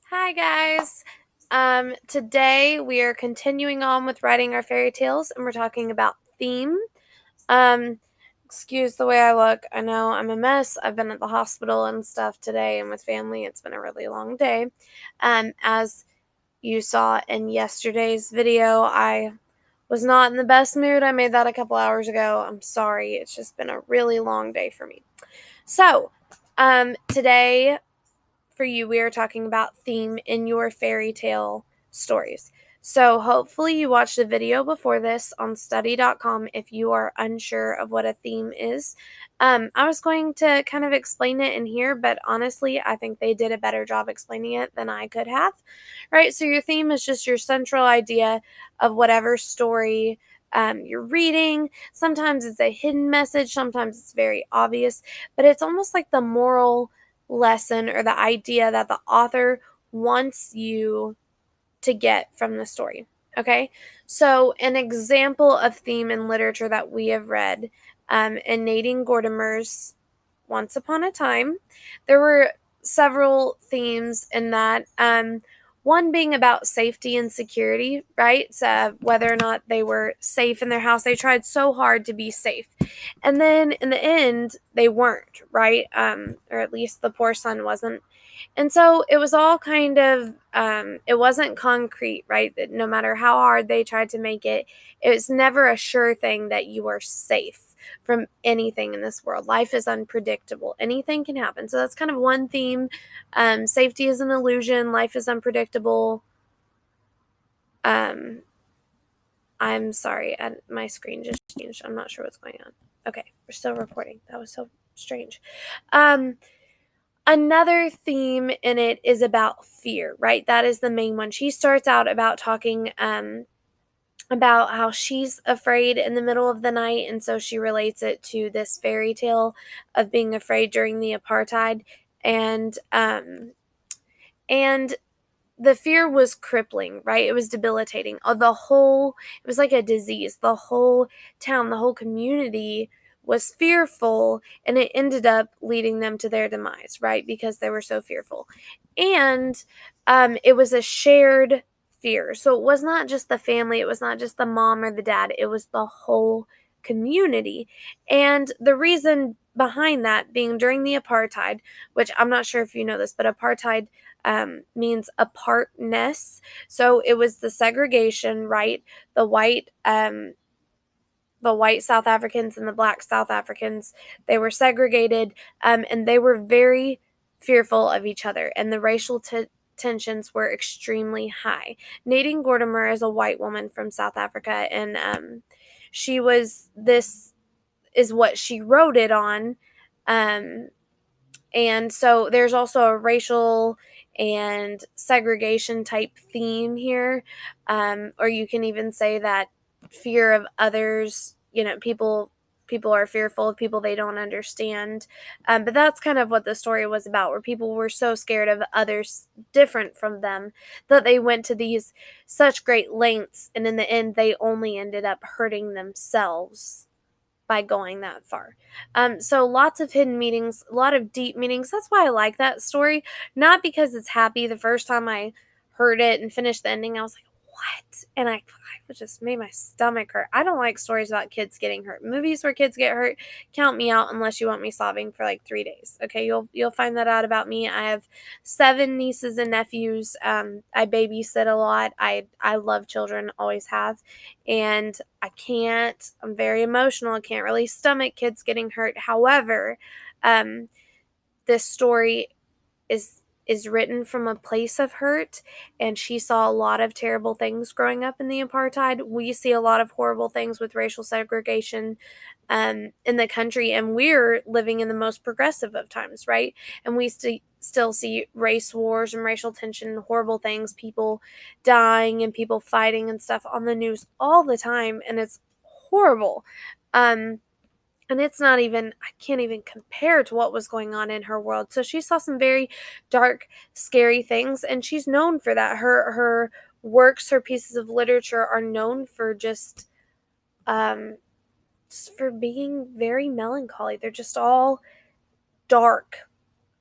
Hi guys. Today we are continuing on with writing our fairy tales and we're talking about theme. Um, Excuse the way I look. I know I'm a mess. I've been at the hospital and stuff today and with family. It's been a really long day. As you saw in yesterday's video, I was not in the best mood. I made that a couple hours ago. I'm sorry. It's just been a really long day for me. So, today for you, we are talking about theme in your fairy tale stories. So, hopefully, you watched the video before this on study.com if you are unsure of what a theme is. I was going to kind of explain it in here, but honestly, I think they did a better job explaining it than I could have. Right? So, your theme is just your central idea of whatever story you're reading. Sometimes it's a hidden message, sometimes it's very obvious, but it's almost like the moral lesson or the idea that the author wants you to get from the story. Okay, so an example of theme in literature that we have read in Nadine Gordimer's Once Upon a Time, there were several themes in that. One being about safety and security, right? So whether or not they were safe in their house, they tried so hard to be safe. And then in the end, they weren't, right? Or at least the poor son wasn't. And so it was all kind of, it wasn't concrete, right? That no matter how hard they tried to make it, it was never a sure thing that you are safe from anything in this world. Life is unpredictable. Anything can happen. So that's kind of one theme. Safety is an illusion. Life is unpredictable. Um, I'm sorry. My screen just changed. I'm not sure what's going on. Okay, we're still recording. That was so strange. Another theme in it is about fear, right? That is the main one. She starts out about talking about how she's afraid in the middle of the night, and so she relates it to this fairy tale of being afraid during the apartheid, and and the fear was crippling, right? It was debilitating. It was like a disease. The whole town, the whole community was fearful, and it ended up leading them to their demise, right? Because they were so fearful. And it was a shared fear. So it was not just the family, it was not just the mom or the dad, it was the whole community. And the reason behind that being during the apartheid, which I'm not sure if you know this, but apartheid means apartness. So it was the segregation, right? The white, the white South Africans and the black South Africans, they were segregated, and they were very fearful of each other, and the racial tensions were extremely high. Nadine Gordimer is a white woman from South Africa, and she was this is what she wrote it on. Um, and so there's also a racial and segregation type theme here. Or you can even say that fear of others, people are fearful of people they don't understand. But that's kind of what the story was about, where people were so scared of others different from them that they went to these such great lengths, and in the end, they only ended up hurting themselves by going that far. So lots of hidden meanings, a lot of deep meanings. That's why I like that story. Not because it's happy. The first time I heard it and finished the ending, I was like, what? And I just made my stomach hurt. I don't like stories about kids getting hurt. Movies where kids get hurt, count me out unless you want me sobbing for like 3 days. Okay, you'll find that out about me. I have 7 nieces and nephews. I babysit a lot. I love children, always have, and I'm very emotional. I can't really stomach kids getting hurt. However, um, this story is written from a place of hurt, and she saw a lot of terrible things growing up in the apartheid. We see a lot of horrible things with racial segregation in the country, and we're living in the most progressive of times, right? And we still see race wars and racial tension and horrible things, people dying and people fighting and stuff on the news all the time, and it's horrible. Um, and it's not even, I can't even compare to what was going on in her world. So she saw some very dark, scary things, and she's known for that. Her works, her pieces of literature are known for um just for being very melancholy. They're just all dark,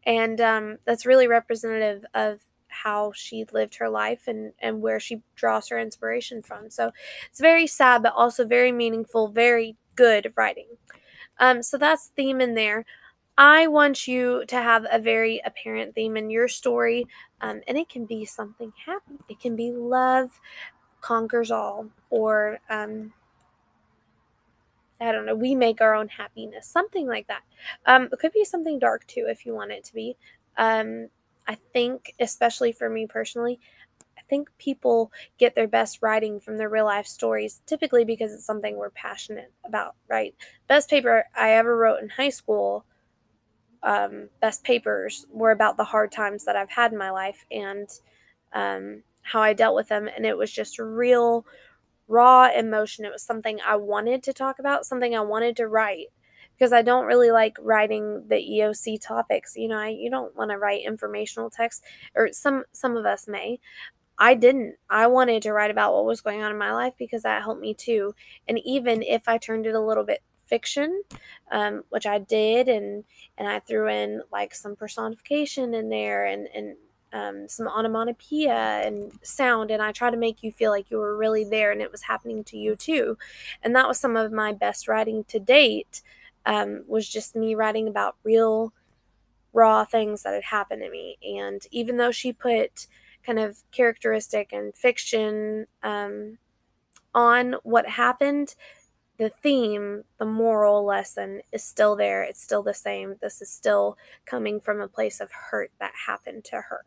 and that's really representative of how she lived her life and where she draws her inspiration from. So it's very sad, but also very meaningful, very good writing. So that's theme in there. I want you to have a very apparent theme in your story, and it can be something happy. It can be love conquers all, or I don't know, we make our own happiness, something like that. It could be something dark too if you want it to be. Um, I think, especially for me personally, I think people get their best writing from their real life stories, typically because it's something we're passionate about, right? Best paper I ever wrote in high school, best papers were about the hard times that I've had in my life and how I dealt with them. And it was just real raw emotion. It was something I wanted to talk about, something I wanted to write because I don't really like writing the EOC topics. You don't want to write informational text, or some of us may. I didn't. I wanted to write about what was going on in my life because that helped me too. And even if I turned it a little bit fiction, which I did, and I threw in like some personification in there and some onomatopoeia and sound, and I try to make you feel like you were really there and it was happening to you too. And that was some of my best writing to date. Was just me writing about real raw things that had happened to me. And even though she put kind of characteristic and fiction on what happened, the theme, the moral lesson is still there. It's still the same. This is still coming from a place of hurt that happened to her,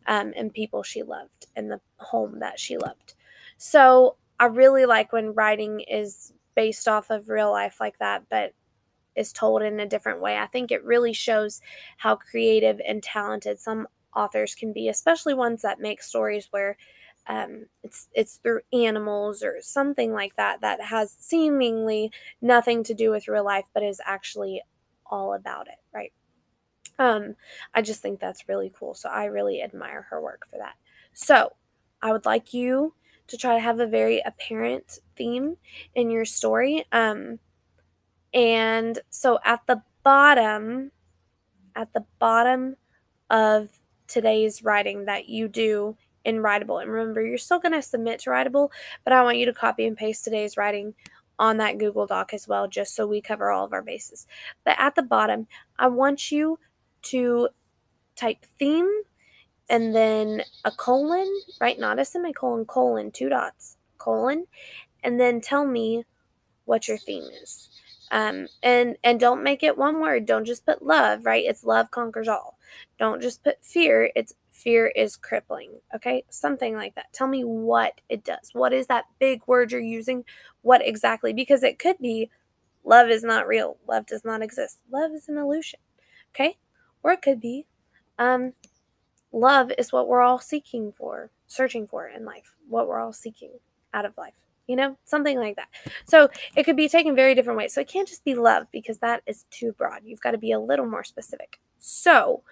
and people she loved and the home that she loved. So I really like when writing is based off of real life like that, but is told in a different way. I think it really shows how creative and talented some authors can be, especially ones that make stories where it's through animals or something like that that has seemingly nothing to do with real life, but is actually all about it, right? I just think that's really cool. So I really admire her work for that. So I would like you to try to have a very apparent theme in your story. And so at the bottom of today's writing that you do in Writable, and remember, you're still going to submit to Writable, but I want you to copy and paste today's writing on that Google Doc as well, just so we cover all of our bases. But at the bottom, I want you to type theme and then a colon, right? Not a semicolon, colon, two dots, colon, and then tell me what your theme is. And don't make it one word. Don't just put love, right? It's love conquers all. Don't just put fear. It's fear is crippling. Okay, something like that. Tell me what it does. What is that big word you're using? What exactly? Because it could be love is not real. Love does not exist. Love is an illusion. Okay, or it could be um, love is what we're all seeking for, searching for in life. What we're all seeking out of life. Something like that. So it could be taken very different ways. So it can't just be love because that is too broad. You've got to be a little more specific. So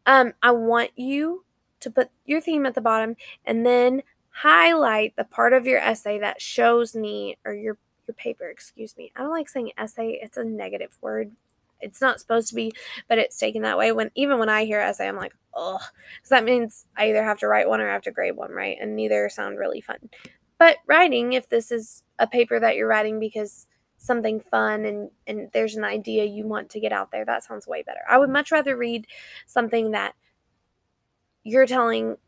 I want you to put your theme at the bottom and then highlight the part of your essay that shows me, or your paper, excuse me. I don't like saying essay. It's a negative word. It's not supposed to be, but it's taken that way. Even when I hear essay, I'm like, ugh. Because that means I either have to write one or I have to grade one, right? And neither sound really fun. But writing, if this is a paper that you're writing because something fun and there's an idea you want to get out there, that sounds way better. I would much rather read something that you're telling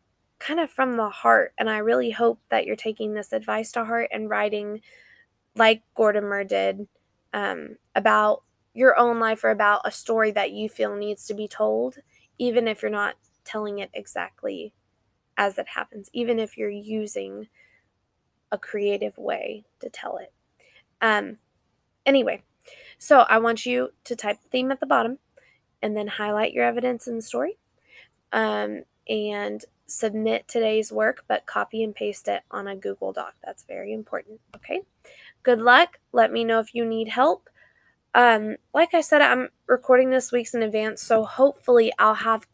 kind of from the heart, and I really hope that you're taking this advice to heart and writing like Gordimer did, about your own life or about a story that you feel needs to be told, even if you're not telling it exactly as it happens, even if you're using a creative way to tell it. Um, anyway, so I want you to type theme at the bottom and then highlight your evidence in the story, and submit today's work, but copy and paste it on a Google Doc. That's very important. Okay. Good luck. Let me know if you need help. Like I said, I'm recording this weeks in advance, so hopefully I'll have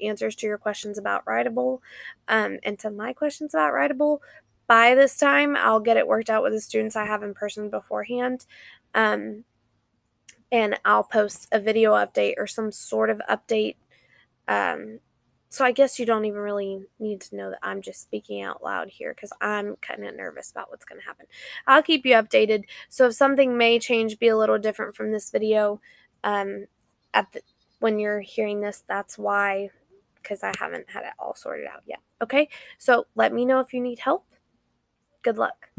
answers to your questions about Writable, and to my questions about Writable. By this time, I'll get it worked out with the students I have in person beforehand, and I'll post a video update or some sort of update, So I guess you don't even really need to know that I'm just speaking out loud here because I'm kind of nervous about what's going to happen. I'll keep you updated. So if something may change, be a little different from this video, um, when you're hearing this, that's why, because I haven't had it all sorted out yet. Okay, so let me know if you need help. Good luck.